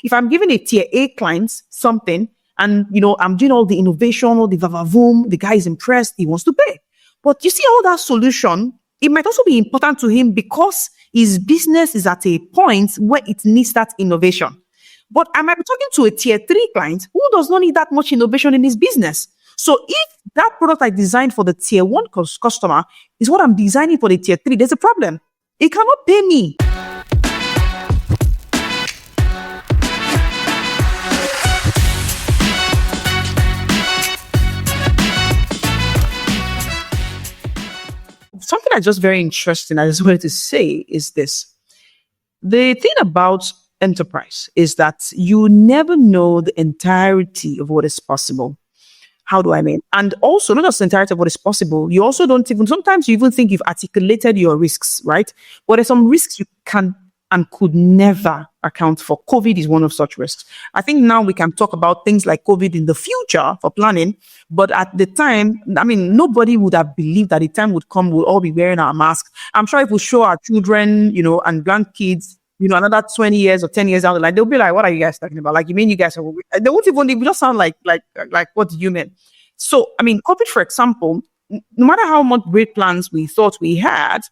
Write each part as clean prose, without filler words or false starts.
If I'm giving a tier A client something and, I'm doing all the innovation, all the vavavoom, the guy is impressed, he wants to pay. But you see all that solution, it might also be important to him because his business is at a point where it needs that innovation. But I might be talking to a tier 3 client who does not need that much innovation in his business. So if that product I designed for the tier 1 customer is what I'm designing for the tier 3, there's a problem. It cannot pay me. Something that's just very interesting I just wanted to say is this. The thing about enterprise is that you never know the entirety of what is possible. How do I mean? And also, not just the entirety of what is possible, you also don't even, sometimes you even think you've articulated your risks, right? But there's some risks you can and could never account for. COVID is one of such risks. I think now we can talk about things like COVID in the future for planning, but at the time, nobody would have believed that the time would come, we'll all be wearing our masks. I'm sure if we show our children, and grandkids, another 20 years or 10 years down the line, they'll be like, what are you guys talking about? Like, you mean you guys are, they won't even, they just sound like, what do you mean? So, COVID, for example, no matter how much great plans we thought we had,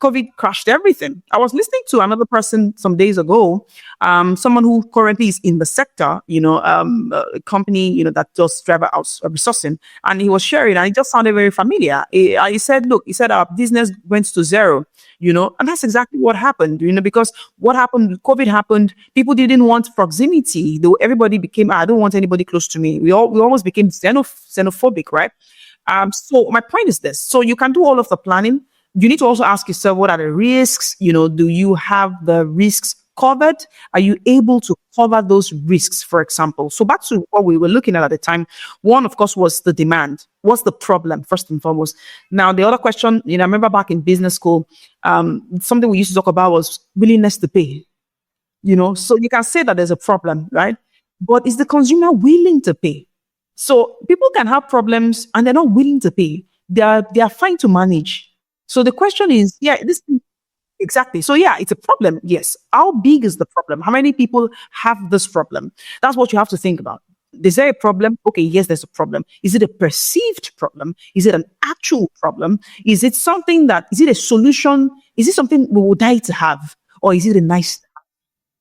COVID crashed everything. I was listening to another person some days ago, someone who currently is in the sector, a company, that does Dryva resourcing, and he was sharing, and it just sounded very familiar. He said, our business went to zero, and that's exactly what happened, because what happened, COVID happened, people didn't want proximity, though everybody became, I don't want anybody close to me. We almost became xenophobic, right? So my point is this. So you can do all of the planning. You need to also ask yourself, what are the risks? Do you have the risks covered? Are you able to cover those risks, for example? So back to what we were looking at the time. One, of course, was the demand. What's the problem, first and foremost? Now, the other question, I remember back in business school, something we used to talk about was willingness to pay. So you can say that there's a problem, right? But is the consumer willing to pay? So people can have problems and they're not willing to pay. They are fine to manage. So the question is, exactly. So it's a problem. Yes. How big is the problem? How many people have this problem? That's what you have to think about. Is there a problem? Okay, yes, there's a problem. Is it a perceived problem? Is it an actual problem? Is it a solution? Is it something we would die to have? Or is it a nice to have?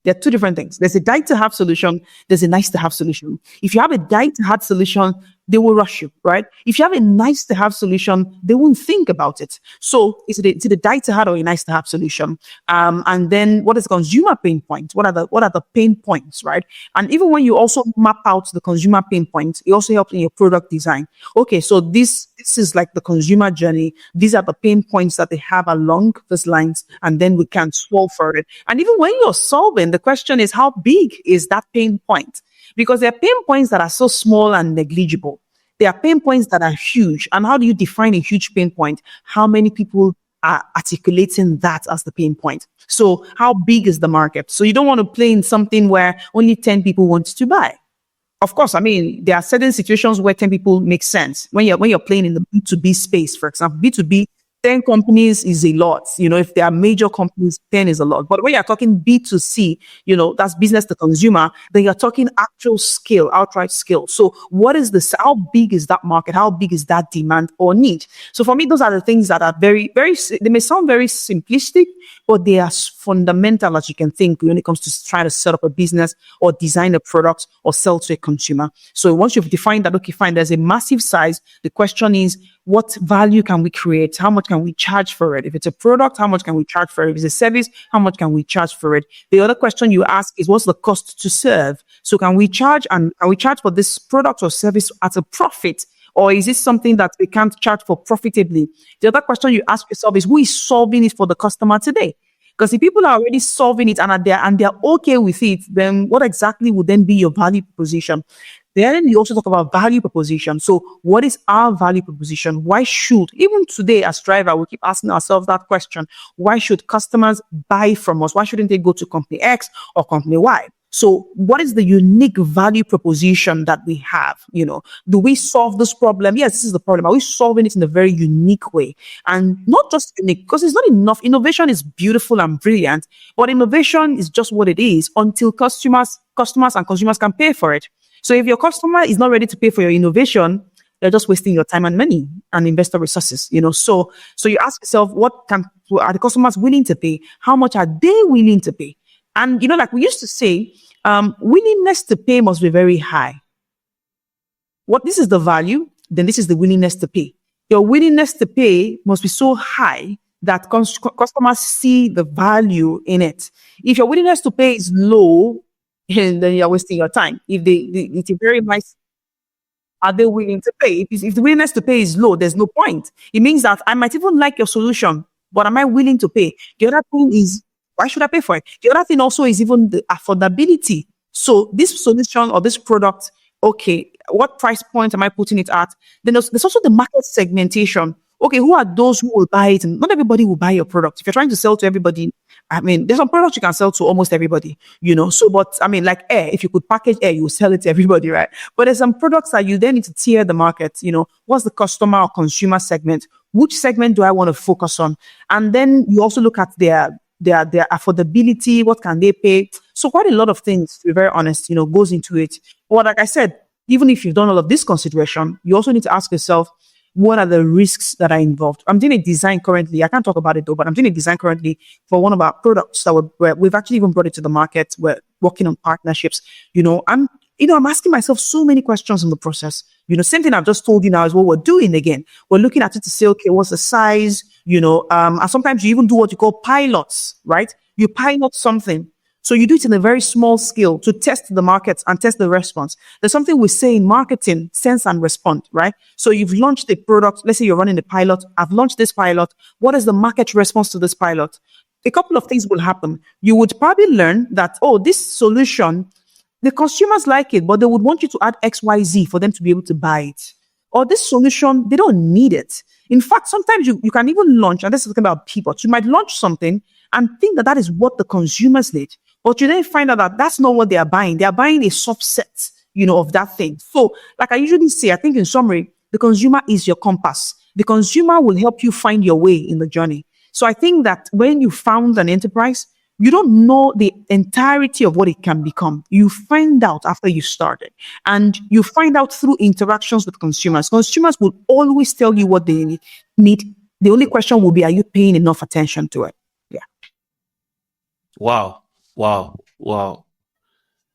There are two different things. There's a die to have solution. There's a nice to have solution. If you have a die to have solution, they will rush you, right? If you have a nice to have solution, they won't think about it. So is it a die to have or a nice to have solution? And then what is the consumer pain point? What are the pain points, right? And even when you also map out the consumer pain points, it also helps in your product design. Okay, so this is like the consumer journey. These are the pain points that they have along these lines, and then we can solve for it. And even when you're solving, the question is, how big is that pain point? Because there are pain points that are so small and negligible. There are pain points that are huge. And how do you define a huge pain point? How many people are articulating that as the pain point? So how big is the market? So you don't want to play in something where only 10 people want to buy. Of course, there are certain situations where 10 people make sense. When you're playing in the B2B space, for example, B2B, 10 companies is a lot. If there are major companies, 10 is a lot. But when you're talking B2C, that's business to consumer, then you're talking actual scale, outright scale. So what is this? How big is that market? How big is that demand or need? So for me, those are the things that are very, very, they may sound very simplistic, but they are fundamental as you can think when it comes to trying to set up a business or design a product or sell to a consumer. So once you've defined that, okay, fine, there's a massive size. The question is, what value can we create? How much can we charge for it? If it's a product, how much can we charge for it? If it's a service, how much can we charge for it? The other question you ask is, what's the cost to serve? So can we charge for this product or service at a profit? Or is this something that we can't charge for profitably? The other question you ask yourself is, who is solving it for the customer today? Because if people are already solving it and they're okay with it, then what exactly would then be your value proposition? Then you also talk about value proposition. So what is our value proposition? Why should, even today as Dryva, we keep asking ourselves that question, why should customers buy from us? Why shouldn't they go to company X or company Y? So what is the unique value proposition that we have? Do we solve this problem? Yes, this is the problem. Are we solving it in a very unique way? And not just unique, because it's not enough. Innovation is beautiful and brilliant, but innovation is just what it is until customers and consumers can pay for it. So if your customer is not ready to pay for your innovation, they're just wasting your time and money and investor resources. So you ask yourself, are the customers willing to pay? How much are they willing to pay? And like we used to say, willingness to pay must be very high. This is the value, then this is the willingness to pay. Your willingness to pay must be so high that customers see the value in it. If your willingness to pay is low, then you're wasting your time. It's a very nice. Are they willing to pay? If the willingness to pay is low, there's no point. It means that I might even like your solution, but am I willing to pay? The other thing is, why should I pay for it? The other thing also is even the affordability. So this solution or this product, okay, what price point am I putting it at? Then there's also the market segmentation. Okay, who are those who will buy it? And not everybody will buy your product. If you're trying to sell to everybody, there's some products you can sell to almost everybody, So, but like air, if you could package air, you will sell it to everybody, right? But there's some products that you then need to tier the market. What's the customer or consumer segment? Which segment do I want to focus on? And then you also look at their affordability. What can they pay? So quite a lot of things, to be very honest, goes into it. But like I said, even if you've done all of this consideration, you also need to ask yourself, what are the risks that are involved? I'm doing a design currently. I can't talk about it though, but I'm doing a design currently for one of our products that we've actually even brought it to the market. We're working on partnerships. I'm asking myself so many questions in the process. Same thing I've just told you now is what we're doing again. We're looking at it to say, okay, what's the size? And sometimes you even do what you call pilots, right? You pilot something. So you do it in a very small scale to test the market and test the response. There's something we say in marketing, sense and respond, right? So you've launched a product. Let's say you're running a pilot. I've launched this pilot. What is the market response to this pilot? A couple of things will happen. You would probably learn that, this solution, the consumers like it, but they would want you to add XYZ for them to be able to buy it. Or this solution, they don't need it. In fact, sometimes you can even launch, and this is talking about pivots. You might launch something and think that is what the consumers need. But you then find out that that's not what they are buying. They are buying a subset, of that thing. So, like I usually say, I think in summary, the consumer is your compass. The consumer will help you find your way in the journey. So I think that when you found an enterprise, you don't know the entirety of what it can become. You find out after you started, and you find out through interactions with consumers. Consumers will always tell you what they need. The only question will be, are you paying enough attention to it? Yeah. Wow.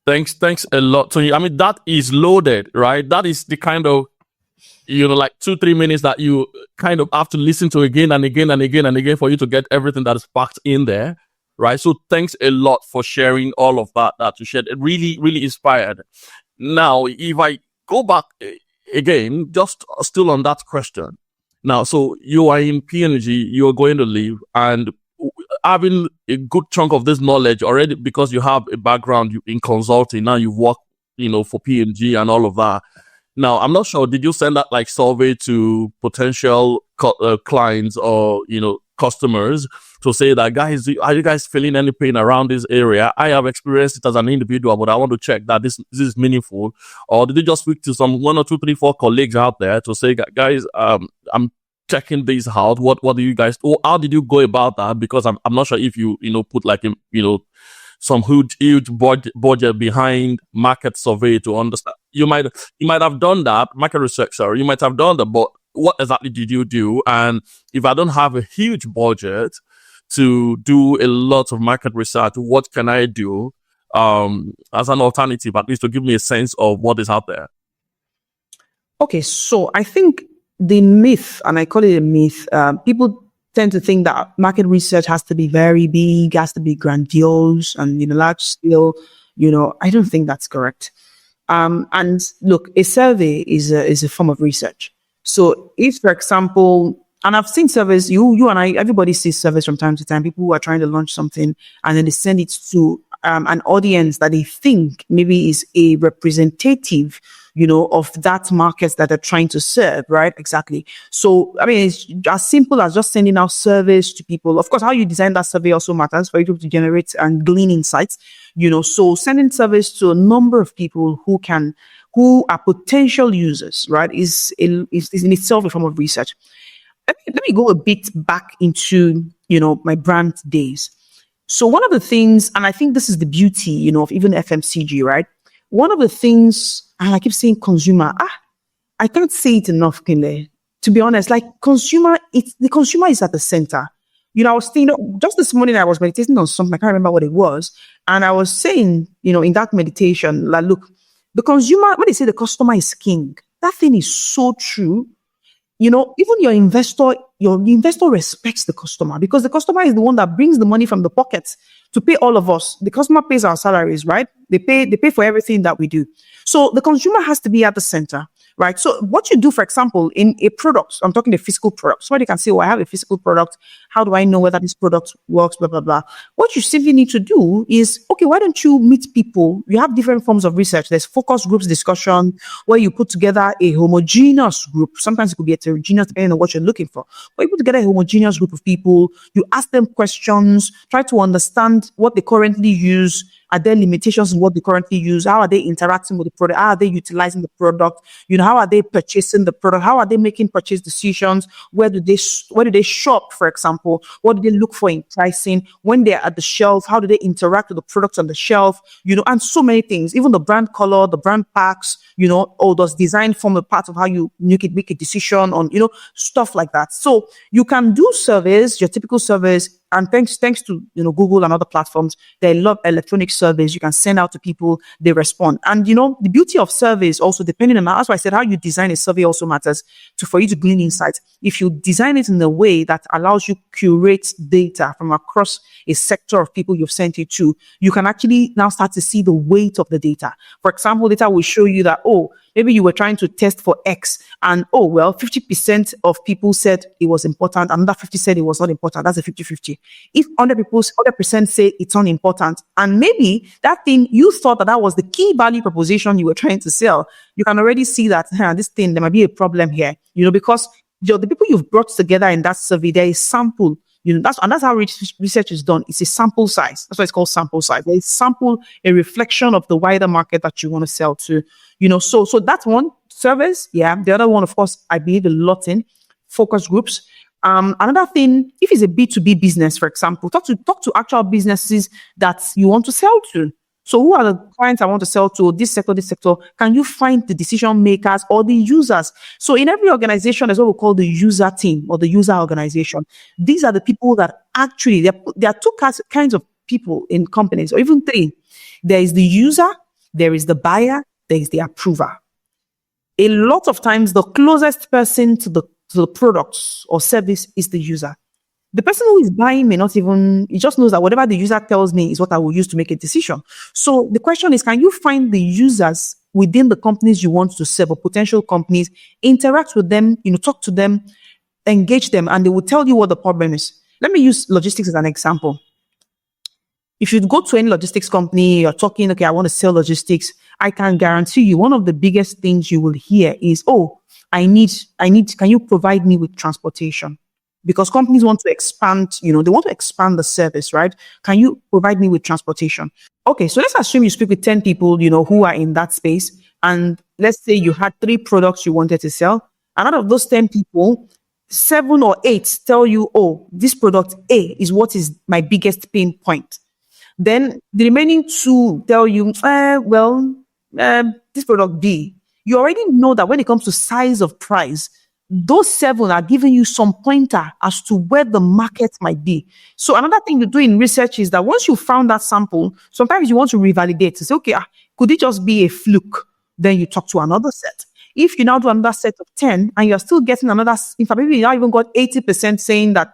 Thanks a lot, Tony. That is loaded, right? That is the kind of, like 2-3 minutes that you kind of have to listen to again and again and again and again for you to get everything that is packed in there, right? So thanks a lot for sharing all of that you shared. It really, really inspired. Now, if I go back again, just still on that question. Now, so you are in P&G, you're going to leave, and having a good chunk of this knowledge already, because you have a background in consulting. Now you've worked, for P&G and all of that. Now, I'm not sure, did you send that survey to potential clients or, customers to say that, guys, are you guys feeling any pain around this area? I have experienced it as an individual, but I want to check that this is meaningful. Or did you just speak to some 1 or 2, 3, 4 colleagues out there to say, guys, I'm checking these out? What do you guys, or how did you go about that? Because I'm not sure if you put some huge budget behind market survey to understand. You might have done that, market research, sorry, you might have done that, but what exactly did you do? And if I don't have a huge budget to do a lot of market research, what can I do as an alternative, at least to give me a sense of what is out there? Okay, so I think the myth, and I call it a myth, people tend to think that market research has to be very big, has to be grandiose and large scale. I don't think that's correct. And look, a survey is a form of research. So if, for example, and I've seen surveys, you and I, everybody sees surveys from time to time, people who are trying to launch something and then they send it to an audience that they think maybe is a representative, of that market that they're trying to serve, right? Exactly. So, I mean, it's as simple as just sending out surveys to people. Of course, how you design that survey also matters for you to generate and glean insights, so sending surveys to a number of people who are potential users, right, is in itself a form of research. Let me go a bit back into, my brand days. So one of the things, and I think this is the beauty, of even FMCG, right? One of the things, and I keep saying consumer, I can't say it enough, Kunle. To be honest, like the consumer is at the center. I was thinking, just this morning I was meditating on something, I can't remember what it was. And I was saying, in that meditation, like, look, the consumer, when they say the customer is king, that thing is so true. Even your investor respects the customer, because the customer is the one that brings the money from the pockets to pay all of us. The customer pays our salaries, right? They pay for everything that we do. So the consumer has to be at the center, right? So what you do, for example, in a product, I'm talking the physical product. Somebody can say, oh, I have a physical product. How do I know whether this product works? Blah, blah, blah. What you simply need to do is, okay, why don't you meet people? You have different forms of research. There's focus groups discussion, where you put together a homogeneous group. Sometimes it could be heterogeneous depending on what you're looking for. But you put together a homogeneous group of people, you ask them questions, try to understand what they currently use. Are there limitations in what they currently use? How are they interacting with the product? How are they utilizing the product? How are they purchasing the product? How are they making purchase decisions? Where do they shop, for example? What do they look for in pricing? When they're at the shelf, how do they interact with the products on the shelf? And so many things. Even the brand color, the brand packs, or does design form a part of how you make a decision on, stuff like that. So you can do surveys, your typical surveys. And thanks to Google and other platforms, they love electronic surveys. You can send out to people, they respond. And the beauty of surveys also, depending on, that's why I said how you design a survey also matters for you to glean insights. If you design it in a way that allows you curate data from across a sector of people you've sent it to, you can actually now start to see the weight of the data. For example, data will show you that, maybe you were trying to test for X and 50% of people said it was important, another 50 said it was not important. That's a 50-50. If 100% say it's unimportant, and maybe that thing you thought that was the key value proposition you were trying to sell, you can already see that this thing, there might be a problem here, because the people you've brought together in that survey, there is sample. That's how research is done. It's a sample size. That's why it's called sample size. There is sample, a reflection of the wider market that you want to sell to. So that's one. Surveys, yeah. The other one, of course, I believe a lot in focus groups. Another thing, if it's a B2B business, for example, talk to actual businesses that you want to sell to. So who are the clients I want to sell to? This sector. Can you find the decision makers or the users? So in every organization, there's what we call the user team or the user organization. These are the people that actually, there are two kinds of people in companies, or even three. There is the user, there is the buyer, there is the approver. A lot of times, the closest person to the products or service is the user. The person who is buying may not even, he just knows that whatever the user tells me is what I will use to make a decision. So the question is, can you find the users within the companies you want to serve or potential companies, interact with them, talk to them, engage them, and they will tell you what the problem is. Let me use logistics as an example. If you go to any logistics company, you're talking, okay, I want to sell logistics, I can guarantee you one of the biggest things you will hear is, I need, can you provide me with transportation? Because companies want to expand, they want to expand the service, right? Can you provide me with transportation? Okay, so let's assume you speak with 10 people, who are in that space. And let's say you had 3 products you wanted to sell. And out of those 10 people, 7 or 8 tell you, this product A is what is my biggest pain point. Then the remaining 2 tell you, this product B. You already know that when it comes to size of price, those 7 are giving you some pointer as to where the market might be. So another thing you do in research is that once you found that sample, sometimes you want to revalidate to say, okay, could it just be a fluke? Then you talk to another set. If you now do another set of 10 and you're still getting another, in fact, maybe you now even got 80% saying that,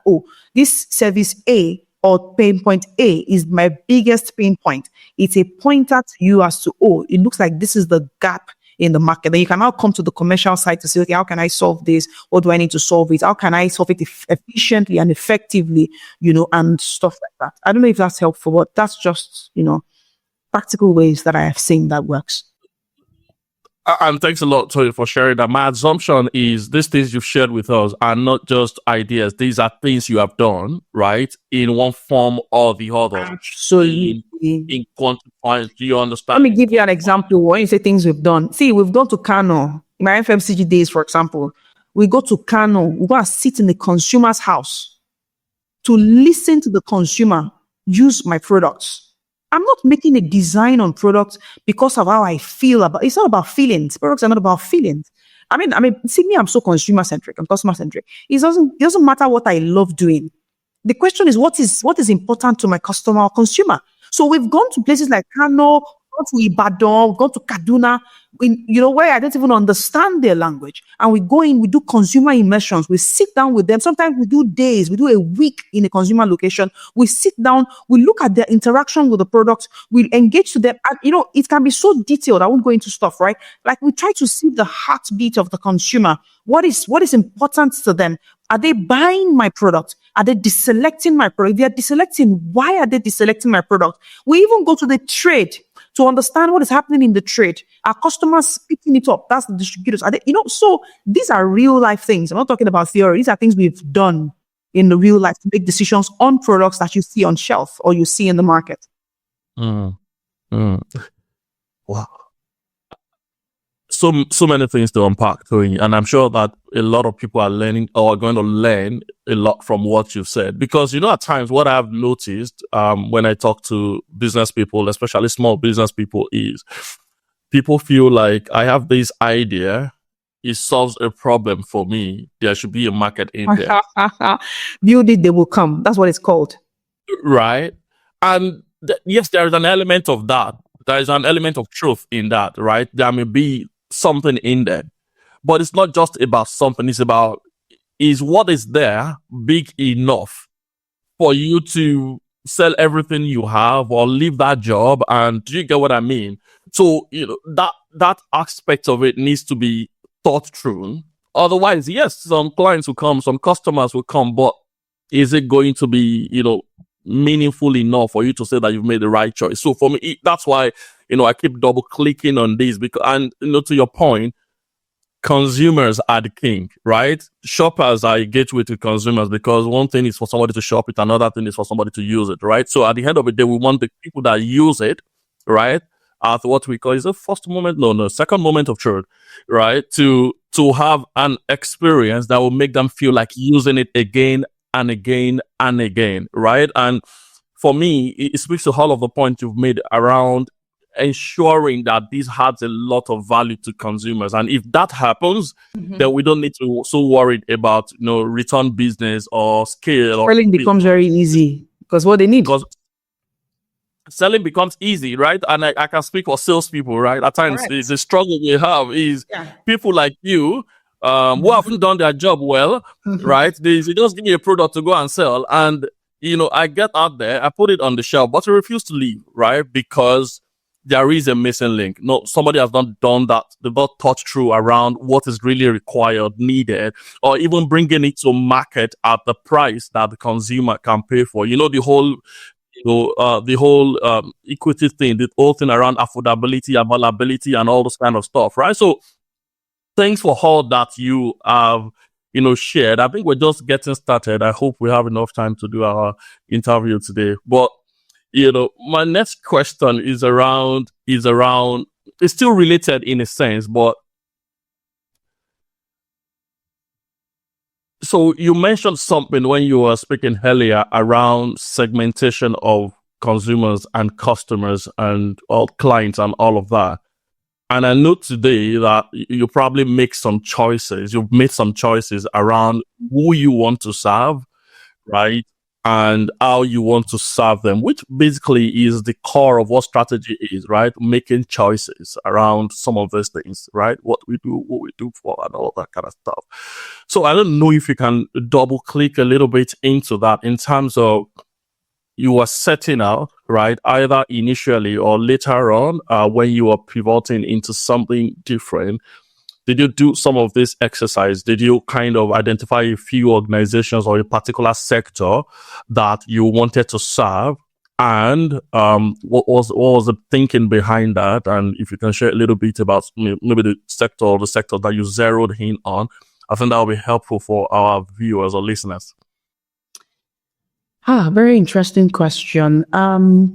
this service A or pain point A is my biggest pain point. It's a pointer to you as to, it looks like this is the gap in the market. Then you can now come to the commercial side to say, okay, how can I solve this? What do I need to solve it? How can I solve it efficiently and effectively, and stuff like that. I don't know if that's helpful, but that's just, practical ways that I have seen that works. And thanks a lot, Toyin, for sharing that. My assumption is these things you've shared with us are not just ideas. These are things you have done, right? In one form or the other. Absolutely. In quantifying, do you Let understand? me give you an example. When you say things we've done, see, we've gone to Kano in my FMCG days, for example. We go to Kano, we go and sit in the consumer's house to listen to the consumer use my products. I'm not making a design on products because of how I feel about. It's not about feelings. Products are not about feelings. See me. I'm so consumer centric. I'm customer centric. It doesn't matter what I love doing. The question is what is important to my customer or consumer. So we've gone to places like Kano, gone to Ibadan, gone to Kaduna, where I don't even understand their language. And we go in, we do consumer immersions, we sit down with them. Sometimes we do days, we do a week in a consumer location. We sit down, we look at their interaction with the product, we engage to them. And, it can be so detailed. I won't go into stuff, right? Like we try to see the heartbeat of the consumer. What is important to them? Are they buying my product? Are they deselecting my product? If they are deselecting, why are they deselecting my product? We even go to the trade to understand what is happening in the trade. Are customers picking it up? That's the distributors. Are they, so these are real life things. I'm not talking about theory. These are things we've done in the real life to make decisions on products that you see on shelf or you see in the market. Wow. So many things to unpack, Toyin, and I'm sure that a lot of people are learning or are going to learn a lot from what you've said. Because at times what I've noticed when I talk to business people, especially small business people, is people feel like I have this idea, it solves a problem for me. There should be a market in there. Build it, they will come. That's what it's called. Right. And yes, there is an element of that. There is an element of truth in that, right? There may be something in there, but it's not just about something. It's about, is what is there big enough for you to sell everything you have or leave that job? And do you get what I mean? So, that aspect of it needs to be thought through. Otherwise, yes, some clients will come, some customers will come, but is it going to be, meaningful enough for you to say that you've made the right choice? So for me, that's why, I keep double clicking on this because, and to your point, consumers are the king, right? Shoppers are a gateway to consumers because one thing is for somebody to shop it, another thing is for somebody to use it, right? So at the end of the day, we want the people that use it, right? At what we call is a second moment of truth, right? To have an experience that will make them feel like using it again and again and again, right? And for me, it speaks to all of the points you've made around ensuring that this adds a lot of value to consumers. And if that happens, then we don't need to so worried about return business or scale. Selling becomes very easy because what they need. Because selling becomes easy, right? And I can speak for salespeople, right? At times, the struggle we have is people like you who haven't done their job well, right? They just give me a product to go and sell. And, I get out there, I put it on the shelf, but I refuse to leave, right? Because there is a missing link. No, somebody has not done that. They've not thought through around what is really required, needed, or even bringing it to market at the price that the consumer can pay for. The whole equity thing, the whole thing around affordability, availability, and all this kind of stuff, right? So thanks for all that you have, shared. I think we're just getting started. I hope we have enough time to do our interview today. But, my next question is around, it's still related in a sense, but so you mentioned something when you were speaking earlier around segmentation of consumers and customers and all clients and all of that. And I know today that you probably make some choices. You've made some choices around who you want to serve, right? And how you want to serve them, which basically is the core of what strategy is, right? Making choices around some of those things, right? What we do for, and all that kind of stuff. So I don't know if you can double click a little bit into that in terms of you are setting out, right? Either initially or later on, when you are pivoting into something different. Did you do some of this exercise? Did you kind of identify a few organizations or a particular sector that you wanted to serve And what was the thinking behind that? And if you can share a little bit about maybe the sector or the sector that you zeroed in on, I think that will be helpful for our viewers or listeners. Very interesting question.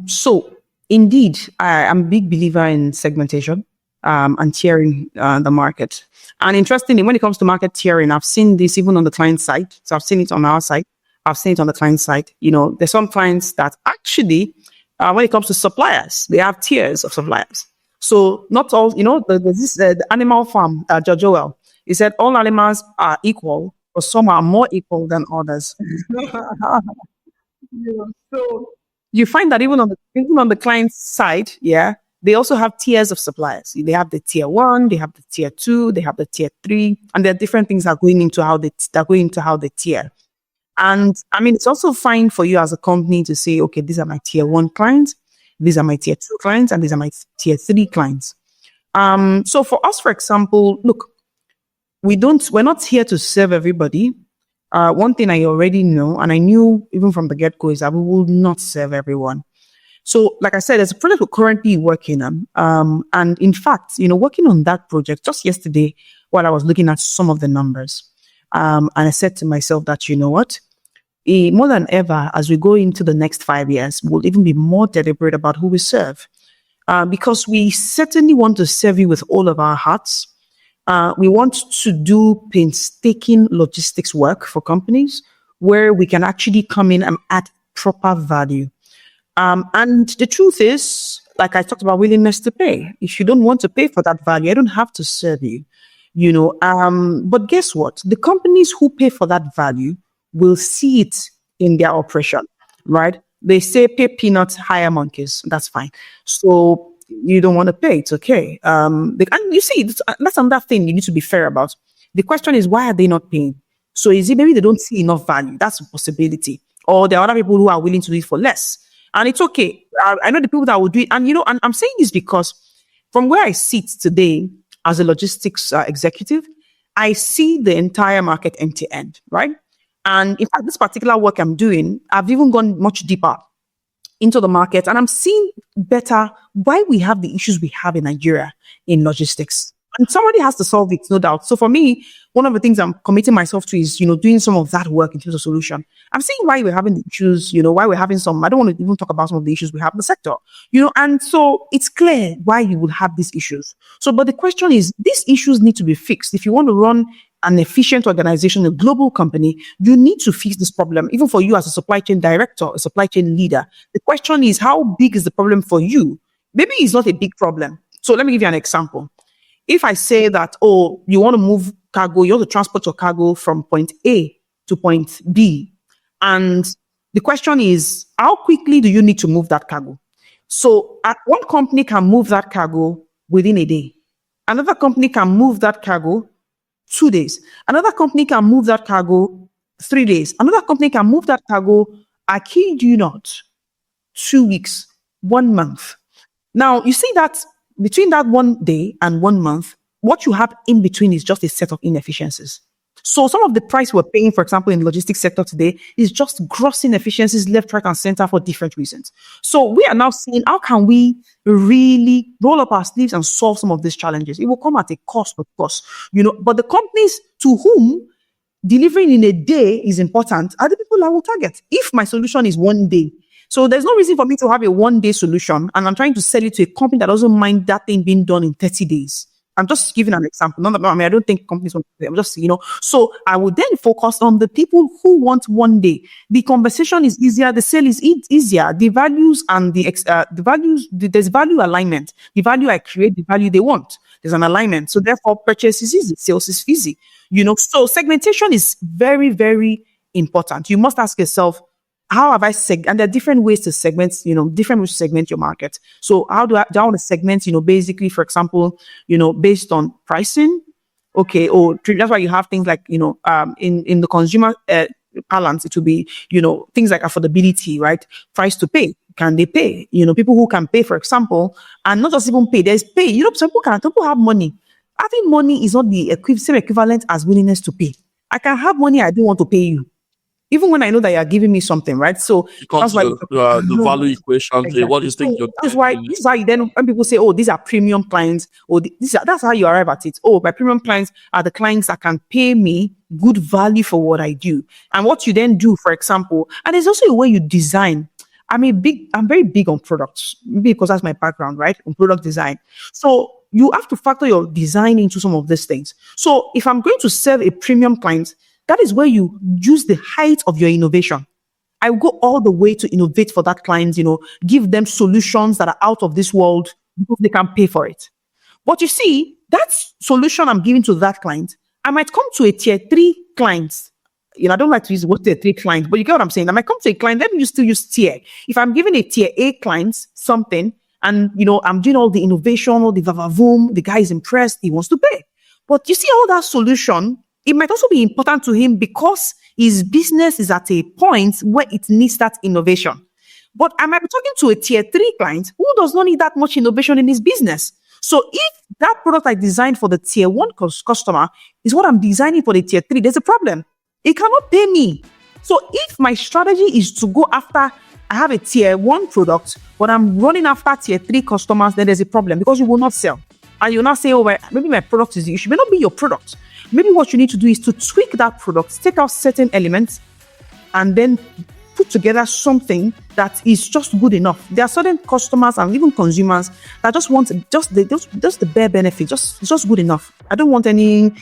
So indeed, I'm a big believer in segmentation and tiering the market. And interestingly, when it comes to market tiering, I've seen this even on the client side. So I've seen it on our side. I've seen it on the client side. There's some clients that actually, when it comes to suppliers, they have tiers of suppliers. So not all, there's this the animal farm, George Orwell. He said all animals are equal, but some are more equal than others. So you find that even on the client side, yeah, they also have tiers of suppliers. They have the tier one, they have the tier two, they have the tier three, and there are different things that are going into how they tier. And I mean, it's also fine for you as a company to say, okay, these are my tier one clients, these are my tier two clients, and these are my tier three clients. So for us, for example, look, we're not here to serve everybody. One thing I already know, and I knew even from the get-go, is that we will not serve everyone. So, like I said, there's a project we're currently working on. And in fact, working on that project just yesterday while I was looking at some of the numbers. And I said to myself that, you know what? More than ever, as we go into the next 5 years, we'll even be more deliberate about who we serve. Because we certainly want to serve you with all of our hearts. We want to do painstaking logistics work for companies where we can actually come in and add proper value. And the truth is, like I talked about willingness to pay. If you don't want to pay for that value, I don't have to serve you. But guess what? The companies who pay for that value will see it in their operation, right? They say pay peanuts, hire monkeys. That's fine. So you don't want to pay, it's okay. And you see, that's another thing you need to be fair about. The question is, why are they not paying? So is it maybe they don't see enough value? That's a possibility. Or there are other people who are willing to do it for less. And it's okay. I know the people that will do it. And, and I'm saying this because from where I sit today as a logistics executive, I see the entire market end to end, right? And in fact, this particular work I'm doing, I've even gone much deeper into the market, and I'm seeing better why we have the issues we have in Nigeria in logistics. And somebody has to solve it, no doubt. So for me, one of the things I'm committing myself to is, doing some of that work in terms of solution. I'm seeing why we're having the issues, why we're having some, I don't want to even talk about some of the issues we have in the sector, and so it's clear why you will have these issues. So, but the question is, these issues need to be fixed. If you want to run an efficient organization, a global company, you need to fix this problem. Even for you as a supply chain director, a supply chain leader, the question is, how big is the problem for you? Maybe it's not a big problem. So let me give you an example. If I say that, you want to move cargo, you want to transport your cargo from point A to point B, and the question is, how quickly do you need to move that cargo? So one company can move that cargo within a day. Another company can move that cargo 2 days. Another company can move that cargo 3 days. Another company can move that cargo, I kid you not, 2 weeks, 1 month. Now, you see that between that 1 day and 1 month, what you have in between is just a set of inefficiencies. So some of the price we're paying, for example, in the logistics sector today is just gross inefficiencies left, right, and center for different reasons. So we are now seeing, how can we really roll up our sleeves and solve some of these challenges? It will come at a cost, of course, but the companies to whom delivering in a day is important are the people I will target. If my solution is 1 day, so there's no reason for me to have a 1-day solution and I'm trying to sell it to a company that doesn't mind that thing being done in 30 days. I'm just giving an example. I don't think companies want to. I'm just, so I would then focus on the people who want 1 day. The conversation is easier. The sale is easier. The values and there's value alignment. The value I create, the value they want. There's an alignment. So therefore, purchase is easy. Sales is easy. So segmentation is very, very important. You must ask yourself, how have I and there are different ways to segment, different ways to segment your market. So how do I want to segment, basically, for example, based on pricing? Okay. Or that's why you have things like, in the consumer balance, it will be, things like affordability, right? Price to pay. Can they pay? People who can pay, for example, and not just even pay, there's pay. Some people have money. Having money is not the same equivalent as willingness to pay. I can have money, I don't want to pay you. even when I know that you are giving me something, right? So You come that's to why the value equation. Say, what do exactly. you think So you're that's why getting? this is how you then when people say, "Oh, these are premium clients," or that's how you arrive at it. Oh, my premium clients are the clients that can pay me good value for what I do, and what you then do, for example, and there's also a way you design. I'm very big on products, maybe because that's my background, right? On product design. So you have to factor your design into some of these things. So if I'm going to serve a premium client, that is where you use the height of your innovation. I will go all the way to innovate for that client, give them solutions that are out of this world because they can pay for it. But you see, that solution I'm giving to that client, I might come to a tier 3 client. I don't like to use the word tier 3 client, but you get what I'm saying. I might come to a client, let me still use tier. If I'm giving a tier A client something and, I'm doing all the innovation, all the vavavoom, the guy is impressed, he wants to pay. But you see, all that solution, it might also be important to him because his business is at a point where it needs that innovation. But I might be talking to a tier 3 client who does not need that much innovation in his business. So if that product I designed for the tier 1 customer is what I'm designing for the tier 3, there's a problem. It cannot pay me. So if my strategy is to go after, I have a tier 1 product, but I'm running after tier 3 customers, then there's a problem because you will not sell. And you'll not say, oh, well, maybe my product is the issue. It may not be your product. Maybe what you need to do is to tweak that product, take out certain elements, and then put together something that is just good enough. There are certain customers and even consumers that just want just the bare benefit, just good enough. I don't want any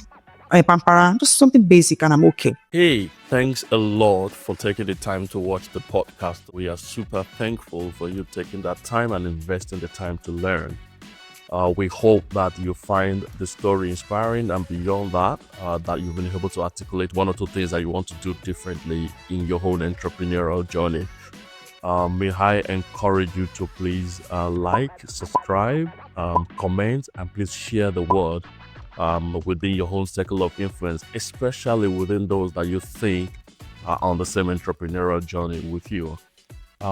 pampara, just something basic, and I'm okay. Hey, thanks a lot for taking the time to watch the podcast. We are super thankful for you taking that time and investing the time to learn. We hope that you find the story inspiring, and beyond that, that you've been able to articulate 1 or 2 things that you want to do differently in your own entrepreneurial journey. May I encourage you to please like, subscribe, comment, and please share the word within your own circle of influence, especially within those that you think are on the same entrepreneurial journey with you.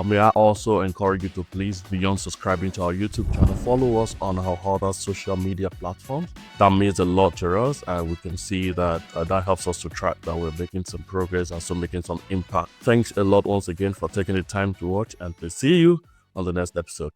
May I also encourage you to please, beyond subscribing to our YouTube channel, follow us on our other social media platforms. That means a lot to us, and we can see that that helps us to track that we're making some progress and so making some impact. Thanks a lot once again for taking the time to watch, and we'll see you on the next episode.